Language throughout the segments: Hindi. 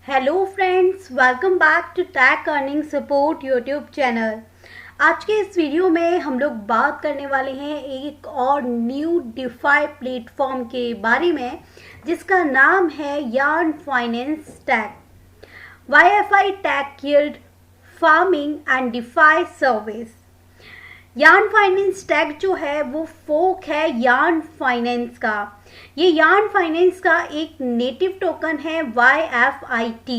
Hello friends, welcome back to tech earning support YouTube channel. आज के इस वीडियो में हम लोग बात करने वाले हैं एक और न्यू डिफाई प्लेटफॉर्म के बारे में जिसका नाम है yarn finance tech. YFI tech yield farming and DeFi service. Yarn finance tech जो है वो फोक है यार्न फाइनेंस का। ये यार्न फाइनेंस का एक नेटिव टोकन है YFIT।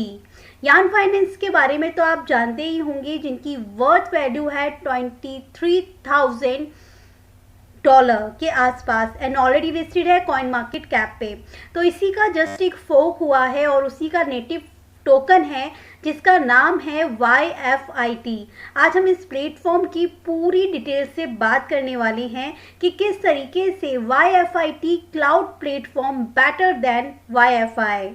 यार्न फाइनेंस के बारे में तो आप जानते ही होंगे, जिनकी वर्थ वैल्यू है $23,000 के आसपास एंड ऑलरेडी लिस्टेड है कॉइन मार्केट कैप पे। तो इसी का जस्ट एक फोक हुआ है और उसी का नेटिव टोकन है जिसका नाम है YFIT। आज हम इस प्लेटफॉर्म की पूरी डिटेल से बात करने वाले हैं कि किस तरीके से YFIT cloud platform better than YFI।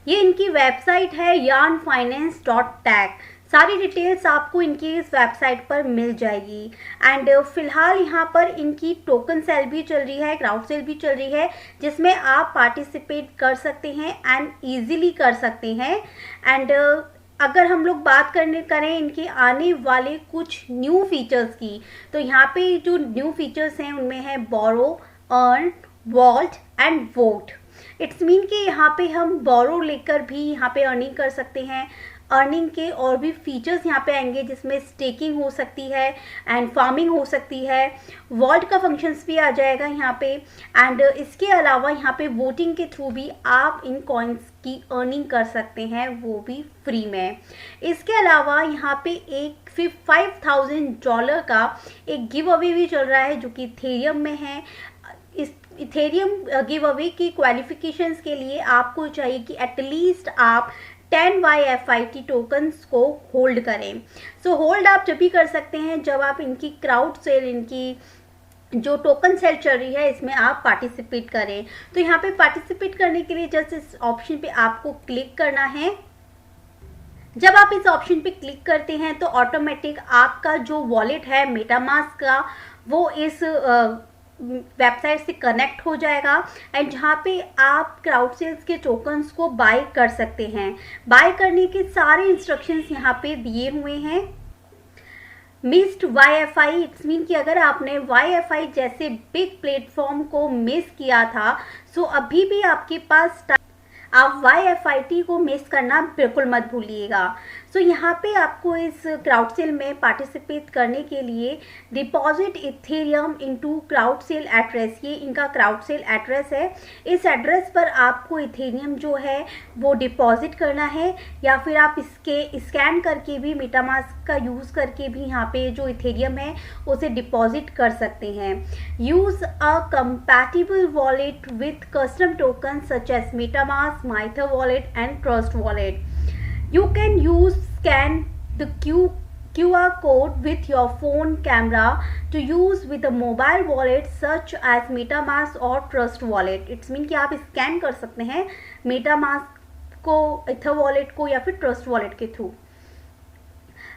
ये इनकी वेबसाइट है yarnfinance.tech। सारी डिटेल्स आपको इनकी इस वेबसाइट पर मिल जाएगी एंड फिलहाल यहाँ पर इनकी टोकन सेल भी चल रही है, क्राउड सेल भी चल रही है, जिसमें आप पार्टिसिपेट कर सकते हैं एंड इजीली कर सकते हैं। एंड अगर हम लोग बात करें इनके आने वाले कुछ न्यू फीचर्स की, तो यहाँ पे जो न्यू फीचर्स हैं उनमें है borrow, earn, vault and vote. It's mean कि यहाँ पे हम बोरो लेकर भी यहाँ पे अर्निंग कर सकते हैं। अर्निंग के और भी फीचर्स यहाँ पे आएंगे जिसमें स्टेकिंग हो सकती है एंड फार्मिंग हो सकती है। वॉल्ट का फंक्शंस भी आ जाएगा यहाँ पे एंड इसके अलावा यहाँ पे वोटिंग के थ्रू भी आप इन कॉइन्स की अर्निंग कर सकते हैं, वो भी फ्री में। इसके अलावा यहाँ पे एक $5,000 का एक गिव अवे भी चल रहा है जो कि इथेरियम में है। इस इथेरियम गिव अवे की क्वालिफिकेशंस के लिए आपको चाहिए कि एटलीस्ट आप 10 YFIT टोकन्स को होल्ड करें। सो होल्ड आप जब भी कर सकते हैं जब आप इनकी क्राउड सेल, इनकी जो टोकन सेल चल रही है, इसमें आप पार्टिसिपेट करें। तो यहाँ पे पार्टिसिपेट करने के लिए जस्ट इस ऑप्शन पे आपको क्लिक करना है। जब आप इस ऑप्शन पे क्लिक करते हैं तो ऑटोमेटिक आपका जो वॉलेट है मेटामास्क का, वो इस वेबसाइट से कनेक्ट हो जाएगा एंड जहाँ पे आप क्राउड सेल्स के टोकन्स को बाय कर सकते हैं। बाय करने के सारे इंस्ट्रक्शंस यहाँ पे दिए हुए हैं। मिस्ड YFI, इट्स मीन कि अगर आपने YFI जैसे बिग प्लेटफॉर्म को मिस किया था, सो अभी भी आपके पास आप YFIT को मिस करना बिल्कुल मत भूलिएगा। सो यहाँ पे आपको इस क्राउड सेल में पार्टिसिपेट करने के लिए deposit Ethereum into crowd sale address, ये इनका क्राउड सेल एड्रेस है। इस एड्रेस पर आपको इथेरियम जो है वो डिपॉजिट करना है या फिर आप इसके स्कैन करके भी मेटामास्क का यूज़ करके भी यहाँ पे जो इथेरियम है उसे डिपॉजिट कर सकते हैं। Use a compatible wallet with custom token such as MetaMask, Maither wallet and Trust wallet. You can scan the QR code with your phone camera to use with a mobile wallet such as MetaMask or Trust wallet. It's mean कि आप स्कैन कर सकते हैं MetaMask को, Ether wallet को या फिर Trust wallet के थ्रू।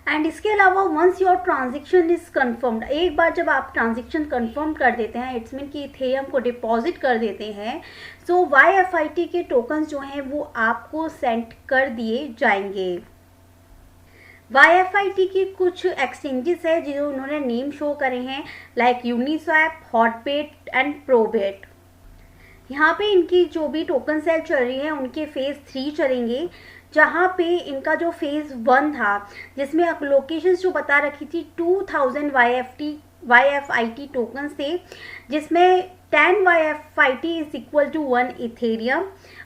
एंड इसके अलावा once your transaction is confirmed, एक बार जब आप ट्रांजेक्शन कन्फर्म कर देते हैं, इट्स मीन कि इथेरियम को डिपॉजिट कर देते हैं, सो YFIT के टोकन्स जो हैं वो आपको सेंड कर दिए जाएंगे। YFIT की कुछ एक्सचेंजेस है जो उन्होंने नेम शो करे हैं, like Uniswap, Hotbit and probate. यहाँ पे इनकी जो भी टोकन सेल चल रही है उनके फेज 3 चलेंगे, जहाँ पे इनका जो फेज 1 था जिसमें लोकेशंस जो बता रखी थी 2000 YFIT टोकन्स थे, जिसमें 10 YFIT is equal to 1 Ethereum.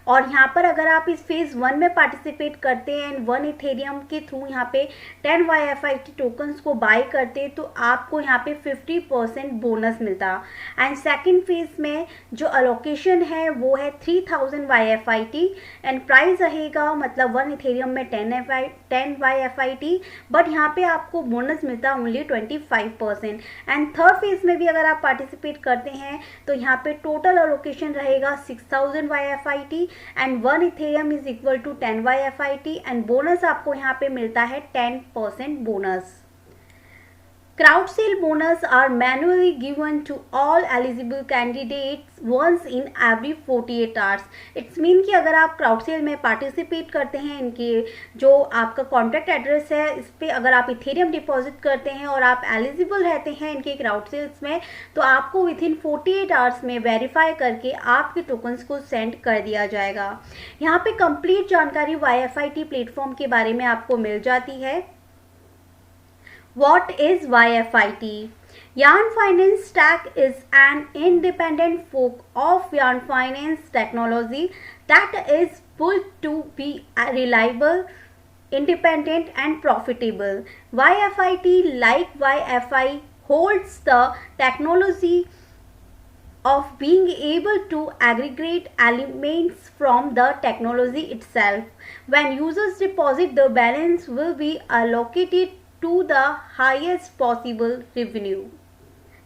और यहाँ पर अगर आप इस फेज 1 में पार्टिसिपेट करते हैं एंड 1 इथेरियम के थ्रू यहाँ पे 10 YFIT टोकन्स को बाय करते तो आपको यहाँ पे 50% बोनस मिलता। एंड सेकंड फेज में जो अलोकेशन है वो है 3000 YFIT एंड प्राइस रहेगा, मतलब 1 इथेरियम में 10 YFIT, बट यहाँ पे आपको बोनस मिलता ओनली 25%। एंड थर्ड फेज में भी अगर आप पार्टिसिपेट करते हैं तो यहाँ पे टोटल अलोकेशन रहेगा 6000 YFIT and 1 Ethereum is equal to 10 YFIT and bonus आपको यहाँ पे मिलता है 10% bonus. Crowd sale bonus are manually given to all eligible candidates once in every 48 hours. It's mean कि अगर आप क्राउड सेल में पार्टिसिपेट करते हैं, इनके जो आपका कॉन्टैक्ट एड्रेस है इस पर अगर आप इथेरियम डिपॉजिट करते हैं और आप एलिजिबल रहते हैं इनके क्राउड सेल्स में, तो आपको विद इन 48 आवर्स में वेरीफाई करके आपके टोकन्स को सेंड कर दिया जाएगा। यहाँ पे कंप्लीट जानकारी YFIT प्लेटफॉर्म के बारे में आपको मिल जाती है। What is YFIT? Yarn Finance Stack is an independent fork of Yarn Finance technology that is built to be reliable, independent and profitable. YFIT, like YFI, holds the technology of being able to aggregate elements from the technology itself. When users deposit, the balance will be allocated to the highest possible revenue.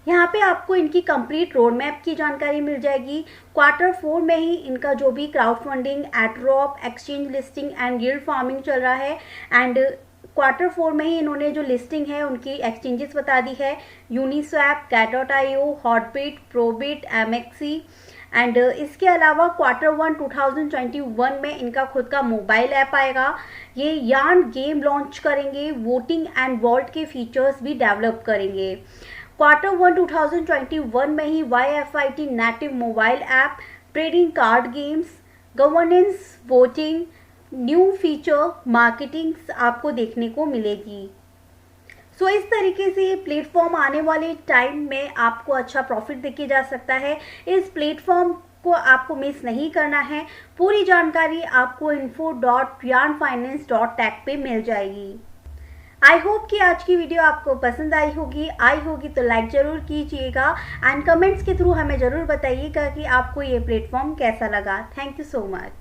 यहाँ पे आपको इनकी कंप्लीट रोड मैप की जानकारी मिल जाएगी। Q4 में ही इनका जो भी crowd funding, airdrop, exchange listing and guild farming चल रहा है, एंड Q4 में ही इन्होंने जो लिस्टिंग है उनकी एक्सचेंजेस बता दी है, Uniswap, Cat.io, Hotbit, Probit, MXC। And इसके अलावा Q1 2021 में इनका खुद का मोबाइल ऐप आएगा। ये यार्न गेम लॉन्च करेंगे, वोटिंग एंड वॉल्ट के फीचर्स भी डेवलप करेंगे। Q1 2021 में ही YFIT native mobile app, trading card games, governance, voting, new feature, marketing आपको देखने को मिलेगी। सो इस तरीके से ये प्लेटफॉर्म आने वाले टाइम में आपको अच्छा प्रॉफिट देके जा सकता है। इस प्लेटफॉर्म को आपको मिस नहीं करना है। पूरी जानकारी आपको info.yarnfinance.tech पे मिल जाएगी। आई होप कि आज की वीडियो आपको पसंद आई होगी तो लाइक ज़रूर कीजिएगा एंड कमेंट्स के थ्रू हमें ज़रूर बताइएगा कि आपको ये प्लेटफॉर्म कैसा लगा। Thank you so much.